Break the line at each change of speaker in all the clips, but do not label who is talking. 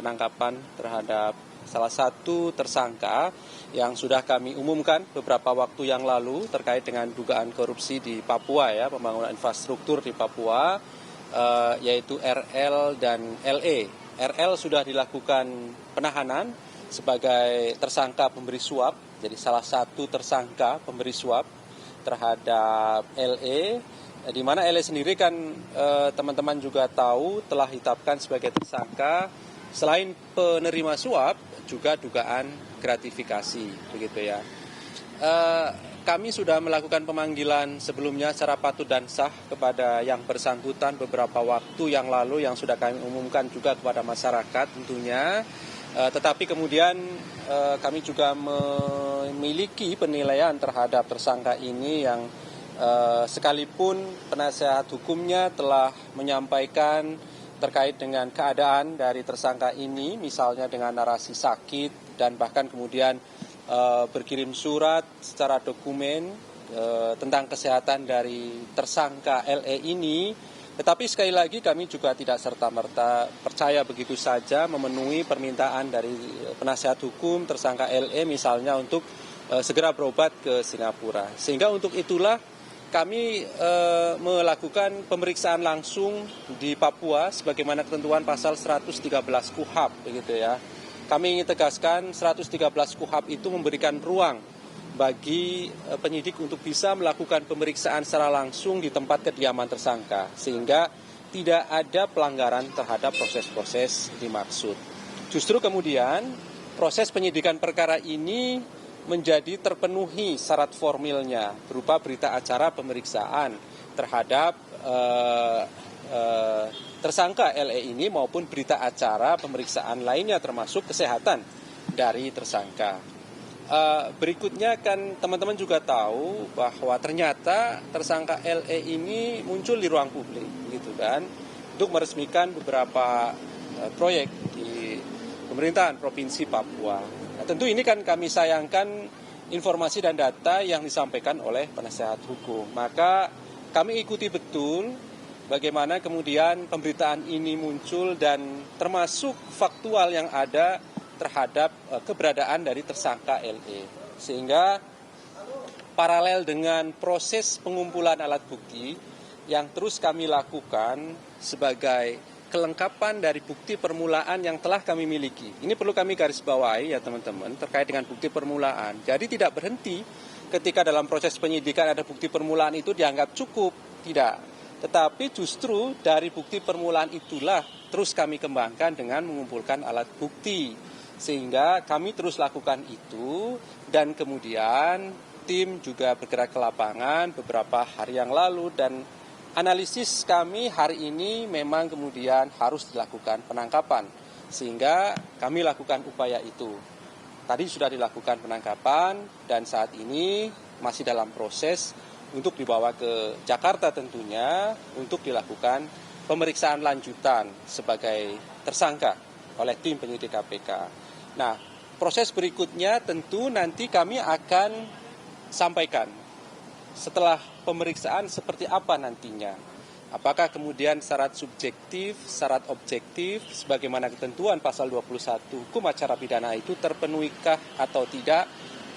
penangkapan terhadap salah satu tersangka yang sudah kami umumkan beberapa waktu yang lalu terkait dengan dugaan korupsi di Papua, ya, pembangunan infrastruktur di Papua, yaitu RL dan LE. RL sudah dilakukan penahanan sebagai tersangka pemberi suap, jadi salah satu tersangka pemberi suap terhadap LE, di mana LE sendiri kan teman-teman juga tahu telah ditetapkan sebagai tersangka selain penerima suap juga dugaan gratifikasi, begitu ya. Kami sudah melakukan pemanggilan sebelumnya secara patut dan sah kepada yang bersangkutan beberapa waktu yang lalu yang sudah kami umumkan juga kepada masyarakat tentunya. Tetapi kemudian kami juga memiliki penilaian terhadap tersangka ini yang sekalipun penasehat hukumnya telah menyampaikan terkait dengan keadaan dari tersangka ini, misalnya dengan narasi sakit dan bahkan kemudian berkirim surat secara dokumen tentang kesehatan dari tersangka LE ini. Tetapi sekali lagi kami juga tidak serta-merta percaya begitu saja memenuhi permintaan dari penasehat hukum tersangka LE misalnya untuk segera berobat ke Singapura. Sehingga untuk itulah kami melakukan pemeriksaan langsung di Papua sebagaimana ketentuan pasal 113 KUHAP, begitu ya. Kami ingin tegaskan 113 KUHAP itu memberikan ruang bagi penyidik untuk bisa melakukan pemeriksaan secara langsung di tempat kediaman tersangka sehingga tidak ada pelanggaran terhadap proses-proses dimaksud. Justru kemudian proses penyidikan perkara ini menjadi terpenuhi syarat formilnya berupa berita acara pemeriksaan terhadap tersangka LE ini maupun berita acara pemeriksaan lainnya termasuk kesehatan dari tersangka. Berikutnya kan teman-teman juga tahu bahwa ternyata tersangka LE ini muncul di ruang publik, gitu kan, untuk meresmikan beberapa proyek di pemerintahan Provinsi Papua. Nah, tentu ini kan kami sayangkan informasi dan data yang disampaikan oleh penasehat hukum. Maka kami ikuti betul bagaimana kemudian pemberitaan ini muncul dan termasuk faktual yang ada terhadap keberadaan dari tersangka LE. Sehingga paralel dengan proses pengumpulan alat bukti yang terus kami lakukan sebagai kelengkapan dari bukti permulaan yang telah kami miliki. Ini perlu kami garis bawahi ya teman-teman terkait dengan bukti permulaan. Jadi tidak berhenti ketika dalam proses penyidikan ada bukti permulaan itu dianggap cukup. Tidak. Tetapi justru dari bukti permulaan itulah terus kami kembangkan dengan mengumpulkan alat bukti. Sehingga kami terus lakukan itu dan kemudian tim juga bergerak ke lapangan beberapa hari yang lalu dan analisis kami hari ini memang kemudian harus dilakukan penangkapan, sehingga kami lakukan upaya itu. Tadi sudah dilakukan penangkapan dan saat ini masih dalam proses untuk dibawa ke Jakarta tentunya untuk dilakukan pemeriksaan lanjutan sebagai tersangka oleh tim penyidik KPK. Nah, proses berikutnya tentu nanti kami akan sampaikan setelah pemeriksaan seperti apa nantinya. Apakah kemudian syarat subjektif, syarat objektif, sebagaimana ketentuan pasal 21 hukum acara pidana itu terpenuhikah atau tidak,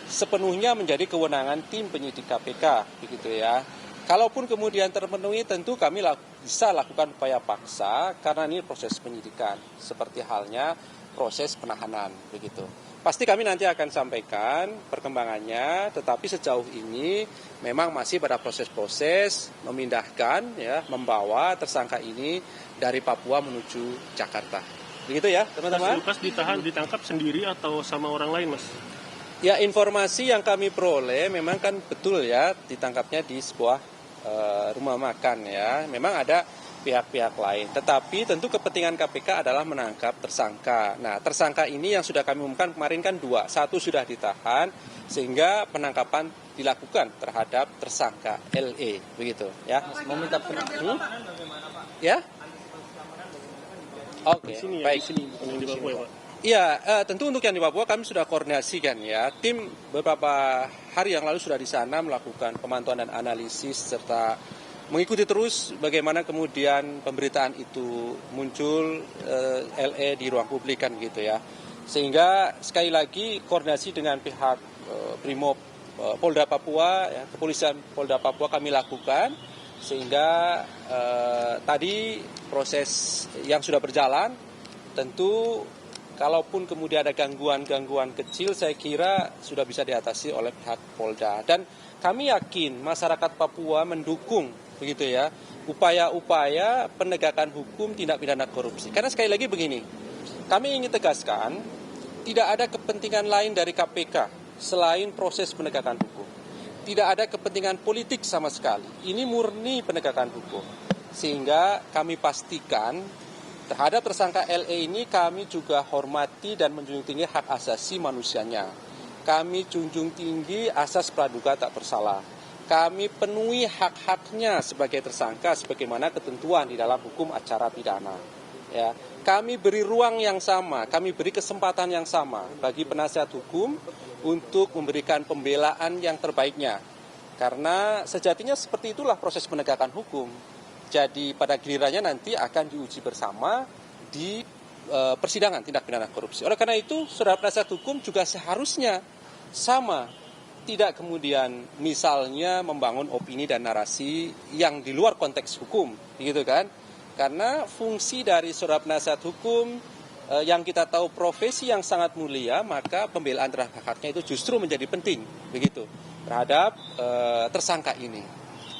sepenuhnya menjadi kewenangan tim penyidik KPK, begitu ya. Kalaupun kemudian terpenuhi, tentu kami bisa lakukan upaya paksa karena ini proses penyidikan, seperti halnya proses penahanan, begitu. Pasti kami nanti akan sampaikan perkembangannya, tetapi sejauh ini memang masih pada proses-proses memindahkan, ya, membawa tersangka ini dari Papua menuju Jakarta. Begitu ya, teman-teman.
Mas Lukas ditangkap sendiri atau sama orang lain, Mas?
Ya, informasi yang kami peroleh memang kan betul ya, ditangkapnya di sebuah rumah makan ya. Memang ada pihak-pihak lain. Tetapi tentu kepentingan KPK adalah menangkap tersangka. Nah, tersangka ini yang sudah kami umumkan kemarin kan 2. 1 sudah ditahan, sehingga penangkapan dilakukan terhadap tersangka LE. Begitu ya.
Meminta penangkapan bagaimana, Pak?
Ya? Oke, baik.
Di Papua, ya, Pak.
Iya, tentu untuk yang di Papua kami sudah koordinasikan ya. Tim beberapa hari yang lalu sudah di sana melakukan pemantauan dan analisis serta mengikuti terus bagaimana kemudian pemberitaan itu muncul LE di ruang publik kan gitu ya. Sehingga sekali lagi koordinasi dengan pihak Brimob Polda Papua, ya, Kepolisian Polda Papua kami lakukan sehingga tadi proses yang sudah berjalan tentu kalaupun kemudian ada gangguan-gangguan kecil saya kira sudah bisa diatasi oleh pihak Polda dan kami yakin masyarakat Papua mendukung begitu ya upaya-upaya penegakan hukum tindak pidana korupsi. Karena sekali lagi begini, kami ingin tegaskan tidak ada kepentingan lain dari KPK selain proses penegakan hukum. Tidak ada kepentingan politik sama sekali. Ini murni penegakan hukum. Sehingga kami pastikan terhadap tersangka LE ini kami juga hormati dan menjunjung tinggi hak asasi manusianya. Kami junjung tinggi asas praduga tak bersalah. Kami penuhi hak-haknya sebagai tersangka sebagaimana ketentuan di dalam hukum acara pidana. Ya, kami beri ruang yang sama, kami beri kesempatan yang sama bagi penasihat hukum untuk memberikan pembelaan yang terbaiknya. Karena sejatinya seperti itulah proses penegakan hukum. Jadi pada gilirannya nanti akan diuji bersama di persidangan tindak pidana korupsi. Oleh karena itu, saudara penasihat hukum juga seharusnya sama. Tidak kemudian misalnya membangun opini dan narasi yang di luar konteks hukum, gitu kan? Karena fungsi dari saudara penasihat hukum yang kita tahu profesi yang sangat mulia, maka pembelaan terhadap haknya itu justru menjadi penting, begitu, terhadap tersangka ini.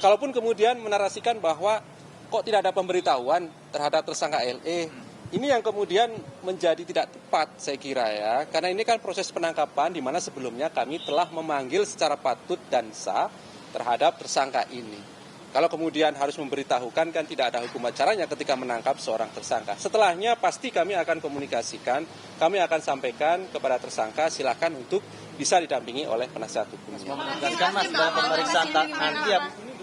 Kalaupun kemudian menarasikan bahwa kok tidak ada pemberitahuan terhadap tersangka LE, ini yang kemudian menjadi tidak tepat saya kira ya, karena ini kan proses penangkapan di mana sebelumnya kami telah memanggil secara patut dan sah terhadap tersangka ini. Kalau kemudian harus memberitahukan kan tidak ada hukum acaranya ketika menangkap seorang tersangka. Setelahnya pasti kami akan komunikasikan, kami akan sampaikan kepada tersangka silakan untuk bisa didampingi oleh penasihat hukum.
Mas, mau menegaskan Mas, dalam pemeriksaan nanti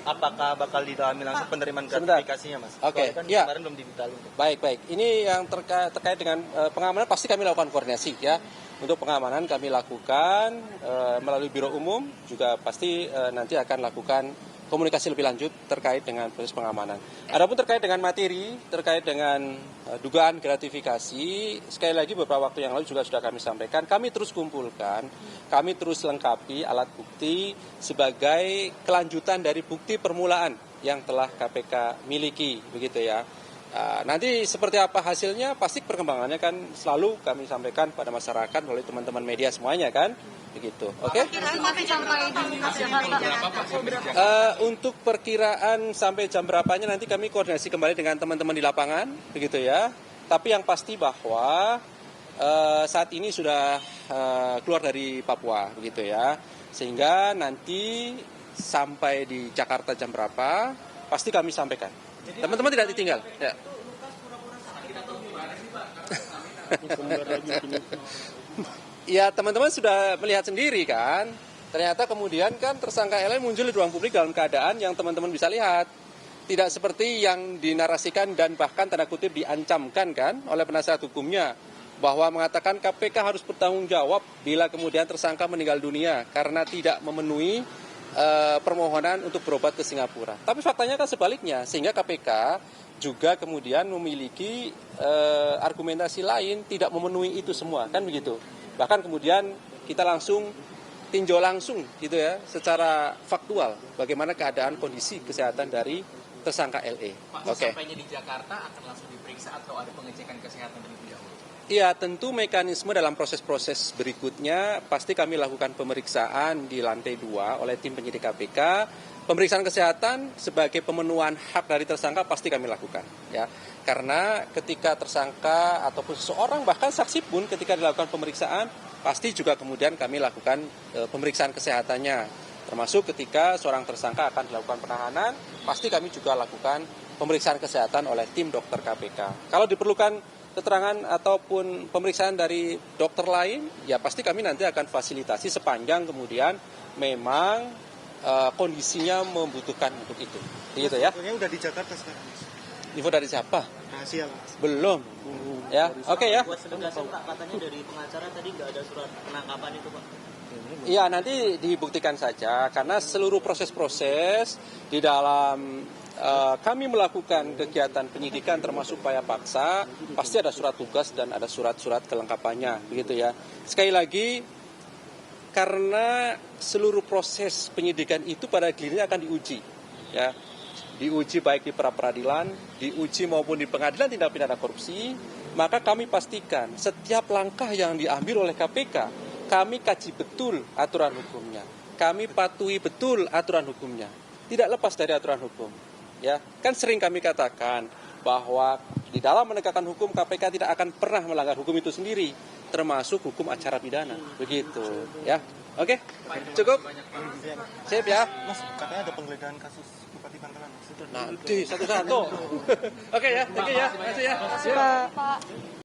apakah bakal didalami langsung penerimaan gratifikasinya Mas?
Oke,
kan
ya.
Kemarin belum didalami.
Baik. Ini yang terkait dengan pengamanan pasti kami lakukan koordinasi ya. Untuk pengamanan kami lakukan melalui Biro Umum juga pasti nanti akan lakukan komunikasi lebih lanjut terkait dengan proses pengamanan. Adapun terkait dengan materi, terkait dengan dugaan gratifikasi, sekali lagi beberapa waktu yang lalu juga sudah kami sampaikan, kami terus kumpulkan, kami terus lengkapi alat bukti sebagai kelanjutan dari bukti permulaan yang telah KPK miliki, begitu ya. Nanti seperti apa hasilnya, pasti perkembangannya kan selalu kami sampaikan pada masyarakat melalui teman-teman media semuanya kan, begitu. Oke? Untuk perkiraan sampai jam berapanya nanti kami koordinasi kembali dengan teman-teman di lapangan, begitu ya. Tapi yang pasti bahwa saat ini sudah keluar dari Papua, begitu ya. Sehingga nanti sampai di Jakarta jam berapa, pasti kami sampaikan. Teman-teman tidak ditinggal. Ya. Ya teman-teman sudah melihat sendiri kan. Ternyata kemudian kan tersangka LE muncul di ruang publik dalam keadaan yang teman-teman bisa lihat. Tidak seperti yang dinarasikan dan bahkan tanda kutip diancamkan kan oleh penasihat hukumnya. Bahwa mengatakan KPK harus bertanggung jawab bila kemudian tersangka meninggal dunia karena tidak memenuhi permohonan untuk berobat ke Singapura. Tapi faktanya kan sebaliknya, sehingga KPK juga kemudian memiliki argumentasi lain tidak memenuhi itu semua, kan begitu. Bahkan kemudian kita langsung tinjau langsung gitu ya, secara faktual bagaimana keadaan kondisi kesehatan dari tersangka LE.
Pak, sampainya di Jakarta akan langsung diperiksa atau ada pengecekan kesehatan terlebih dahulu?
Iya, tentu mekanisme dalam proses-proses berikutnya pasti kami lakukan pemeriksaan di lantai 2 oleh tim penyidik KPK. Pemeriksaan kesehatan sebagai pemenuhan hak dari tersangka pasti kami lakukan, ya. Karena ketika tersangka ataupun seseorang bahkan saksi pun ketika dilakukan pemeriksaan pasti juga kemudian kami lakukan pemeriksaan kesehatannya. Termasuk ketika seorang tersangka akan dilakukan penahanan, pasti kami juga lakukan pemeriksaan kesehatan oleh tim dokter KPK. Kalau diperlukan keterangan ataupun pemeriksaan dari dokter lain, ya pasti kami nanti akan fasilitasi sepanjang kemudian memang kondisinya membutuhkan untuk itu. Gitu ya.
Infonya udah di Jakarta sekarang.
Info dari siapa?
Rahasia Mas.
Belum. Ya, oke ya.
Buat sedekatan Pak, katanya dari pengacara tadi nggak ada surat penangkapan itu Pak.
Iya, nanti dibuktikan saja karena seluruh proses-proses di dalam kami melakukan kegiatan penyidikan termasuk upaya paksa, pasti ada surat tugas dan ada surat-surat kelengkapannya, begitu ya. Sekali lagi, karena seluruh proses penyidikan itu pada akhirnya akan diuji, ya, diuji baik di pra-peradilan, diuji maupun di pengadilan tindak pidana korupsi, maka kami pastikan setiap langkah yang diambil oleh KPK, kami kaji betul aturan hukumnya, kami patuhi betul aturan hukumnya, tidak lepas dari aturan hukum. Ya, kan sering kami katakan bahwa di dalam menegakkan hukum KPK tidak akan pernah melanggar hukum itu sendiri, termasuk hukum acara pidana. Begitu, ya. Oke, cukup. Sip ya.
Mas, katanya ada penggeledahan kasus Bupati Bangkalan.
Nanti satu-satu. Oke ya, thank you ya. Terima kasih ya.